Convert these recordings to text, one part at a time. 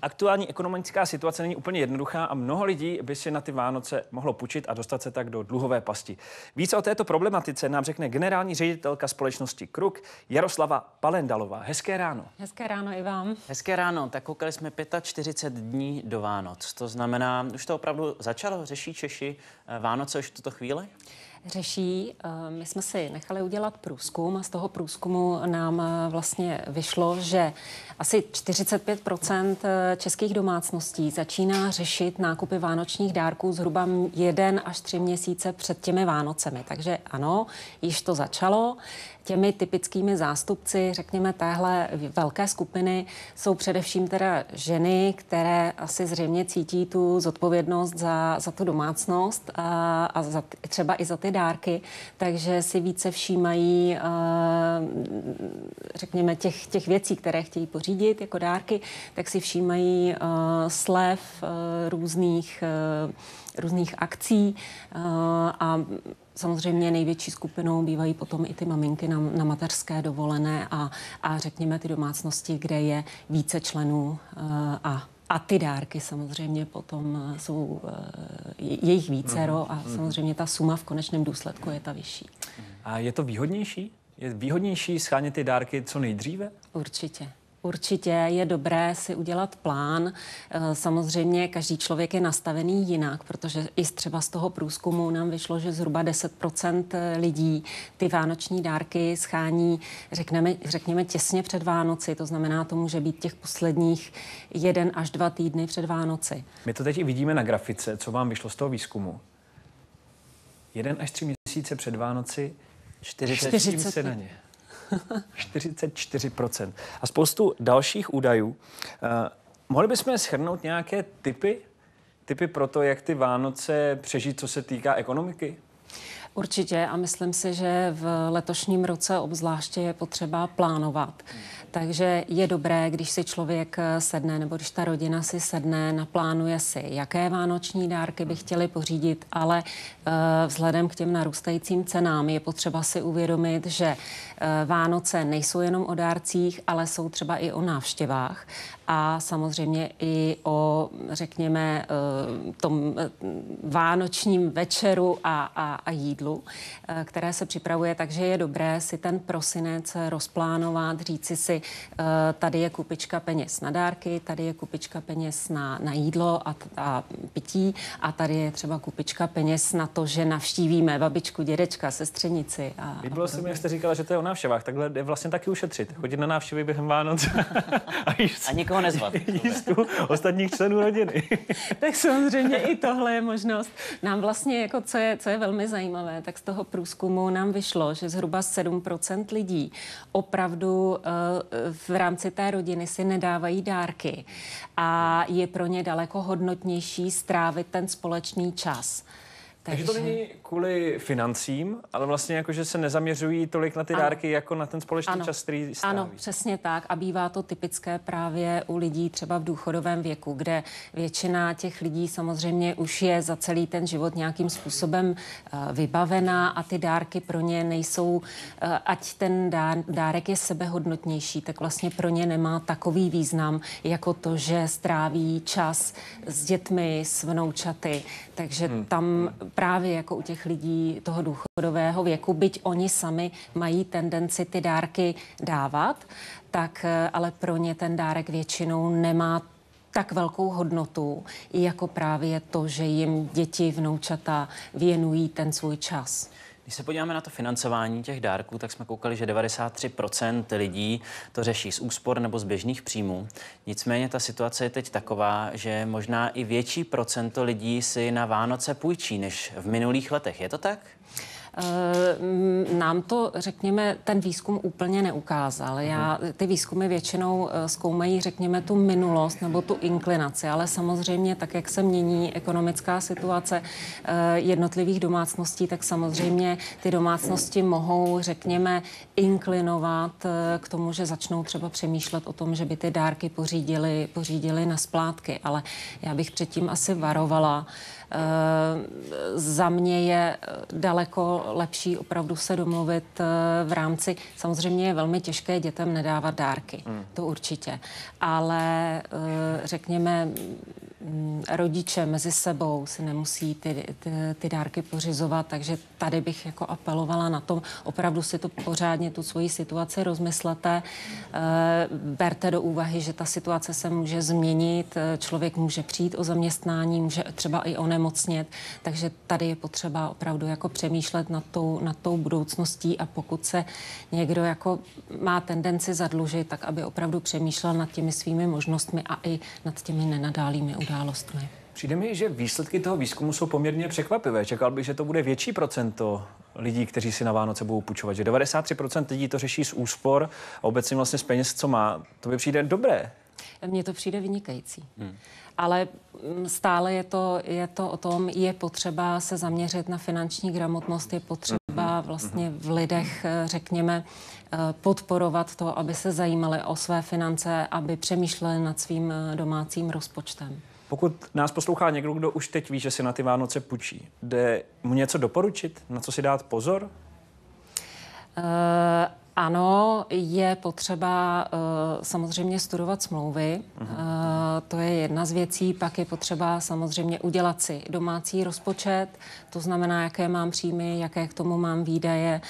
Aktuální ekonomická situace není úplně jednoduchá a mnoho lidí by si na ty Vánoce mohlo půjčit a dostat se tak do dluhové pasti. Více o této problematice nám řekne generální ředitelka společnosti Kruk Jaroslava Palendalová. Hezké ráno. Hezké ráno i vám. Hezké ráno. Tak koukali jsme 45 dní do Vánoc. To znamená, už to opravdu začalo? Řeší Češi Vánoce už v tuto chvíli? Řeší. My jsme si nechali udělat průzkum a z toho průzkumu nám vlastně vyšlo, že asi 45% českých domácností začíná řešit nákupy vánočních dárků zhruba 1 až 3 měsíce před těmi Vánocemi. Takže ano, již to začalo. Těmi typickými zástupci, řekněme, téhle velké skupiny jsou především teda ženy, které asi zřejmě cítí tu zodpovědnost za tu domácnost a třeba i za ty dárky, takže si více všímají, řekněme, těch věcí, které chtějí pořídit jako dárky, tak si všímají slev různých akcí a samozřejmě největší skupinou bývají potom i ty maminky na mateřské dovolené a řekněme ty domácnosti, kde je více členů a ty dárky samozřejmě potom jsou jejich vícero a samozřejmě ta suma v konečném důsledku je ta vyšší. A je to výhodnější? Je výhodnější shánět ty dárky co nejdříve? Určitě. Určitě je dobré si udělat plán. Samozřejmě každý člověk je nastavený jinak, protože i třeba z toho průzkumu nám vyšlo, že zhruba 10% lidí ty vánoční dárky schání, řekněme těsně před Vánoci. To znamená, to může být těch posledních 1 až 2 týdny před Vánoci. My to teď i vidíme na grafice, co vám vyšlo z toho výzkumu. 1 až 3 měsíce před Vánoci 40 se na ně. 44%. A spoustu dalších údajů. Mohli bychom shrnout nějaké tipy pro to, jak ty Vánoce přežít, co se týká ekonomiky? Určitě a myslím si, že v letošním roce obzvláště je potřeba plánovat. Takže je dobré, když si člověk sedne, nebo když ta rodina si sedne, naplánuje si, jaké vánoční dárky by chtěli pořídit, ale vzhledem k těm narůstajícím cenám je potřeba si uvědomit, že Vánoce nejsou jenom o dárcích, ale jsou třeba i o návštěvách a samozřejmě i o, řekněme, tom vánočním večeru a jídlu, které se připravuje, takže je dobré si ten prosinec rozplánovat, říci si, tady je kupička peněz na dárky, tady je kupička peněz na jídlo a pití a tady je třeba kupička peněz na to, že navštívíme babičku, dědečka, sestřenici. Líbilo se mi, jak jste říkala, že to je o návštěvách. Takhle je vlastně taky ušetřit. Chodit na návštěvy během Vánoc a nikoho nezvat. Jíst ostatních členů rodiny. Tak samozřejmě i tohle je možnost. Nám vlastně, jako co je velmi zajímavé, tak z toho průzkumu nám vyšlo, že zhruba 7% lidí opravdu v rámci té rodiny si nedávají dárky a je pro ně daleko hodnotnější strávit ten společný čas. Takže to není kvůli financím, ale vlastně jako, že se nezaměřují tolik na ty dárky, jako na ten společný čas, který stráví. Ano, přesně tak. A bývá to typické právě u lidí třeba v důchodovém věku, kde většina těch lidí samozřejmě už je za celý ten život nějakým způsobem vybavená a ty dárky pro ně nejsou, ať ten dárek je sebehodnotnější, tak vlastně pro ně nemá takový význam, jako to, že stráví čas s dětmi, s vnoučaty. Takže tam právě jako u těch lidí toho důchodového věku, byť oni sami mají tendenci ty dárky dávat, tak ale pro ně ten dárek většinou nemá tak velkou hodnotu, i jako právě to, že jim děti, vnoučata věnují ten svůj čas. Když se podíváme na to financování těch dárků, tak jsme koukali, že 93% lidí to řeší z úspor nebo z běžných příjmů. Nicméně ta situace je teď taková, že možná i větší procento lidí si na Vánoce půjčí než v minulých letech. Je to tak? Nám to, řekněme, ten výzkum úplně neukázal. Ty výzkumy většinou zkoumají, řekněme, tu minulost nebo tu inklinaci, ale samozřejmě tak, jak se mění ekonomická situace jednotlivých domácností, tak samozřejmě ty domácnosti mohou, řekněme, inklinovat k tomu, že začnou třeba přemýšlet o tom, že by ty dárky pořídili na splátky. Ale já bych předtím asi varovala. Za mě je daleko lepší opravdu se domluvit v rámci, samozřejmě je velmi těžké dětem nedávat dárky, to určitě, ale řekněme, rodiče mezi sebou si nemusí ty dárky pořizovat, takže tady bych jako apelovala na tom, opravdu si to pořádně tu svoji situaci rozmyslete, berte do úvahy, že ta situace se může změnit, člověk může přijít o zaměstnání, může třeba i onemocnět, takže tady je potřeba opravdu jako přemýšlet nad tou budoucností a pokud se někdo jako má tendenci zadlužit, tak aby opravdu přemýšlel nad těmi svými možnostmi a i nad těmi nenadálými událostmi. Přijde mi, že výsledky toho výzkumu jsou poměrně překvapivé. Čekal bych, že to bude větší procento lidí, kteří si na Vánoce budou půjčovat. Že 93% lidí to řeší z úspor a obecně vlastně z peněz, co má. To by přijde dobré. Mně to přijde vynikající. Ale stále je to o tom, je potřeba se zaměřit na finanční gramotnost, je potřeba vlastně v lidech, řekněme, podporovat to, aby se zajímali o své finance, aby přemýšleli nad svým domácím rozpočtem. Pokud nás poslouchá někdo, kdo už teď ví, že si na ty Vánoce půjčí, jde mu něco doporučit? Na co si dát pozor? Ano, je potřeba samozřejmě studovat smlouvy, to je jedna z věcí, pak je potřeba samozřejmě udělat si domácí rozpočet, to znamená, jaké mám příjmy, jaké k tomu mám výdaje,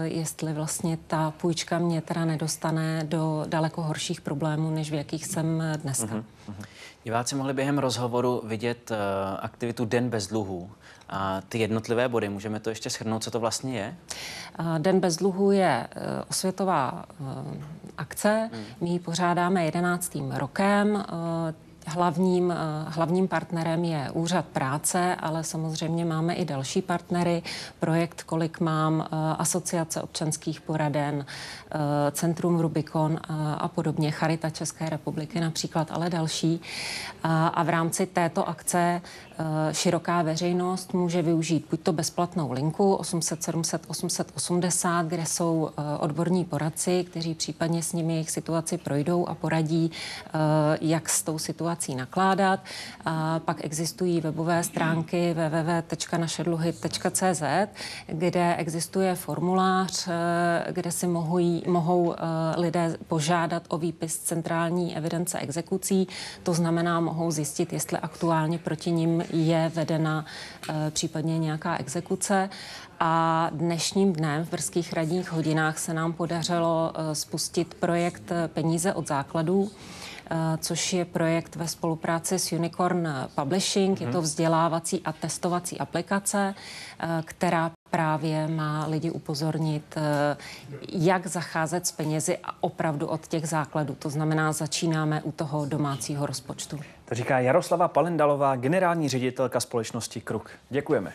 jestli vlastně ta půjčka mě teda nedostane do daleko horších problémů, než v jakých jsem dneska. Diváci mohli během rozhovoru vidět aktivitu Den bez dluhů a ty jednotlivé body. Můžeme to ještě shrnout, co to vlastně je? Den bez dluhů je osvětová akce. My ji pořádáme 11. rokem. Hlavním partnerem je Úřad práce, ale samozřejmě máme i další partnery. Projekt Kolik mám, Asociace občanských poraden, Centrum Rubikon a podobně, Charita České republiky například, ale další. A v rámci této akce široká veřejnost může využít buď to bezplatnou linku 800 700 880, kde jsou odborní poradci, kteří případně s nimi jejich situaci projdou a poradí, jak s tou situací nakládat. Pak existují webové stránky www.našedluhy.cz, kde existuje formulář, kde si mohou lidé požádat o výpis centrální evidence exekucí. To znamená, mohou zjistit, jestli aktuálně proti nim je vedena případně nějaká exekuce. A dnešním dnem v brzkých ranních hodinách se nám podařilo spustit projekt Peníze od základů, což je projekt ve spolupráci s Unicorn Publishing. Je to vzdělávací a testovací aplikace, která právě má lidi upozornit, jak zacházet s penězi a opravdu od těch základů. To znamená, začínáme u toho domácího rozpočtu. To říká Jaroslava Palendalová, generální ředitelka společnosti Kruk. Děkujeme.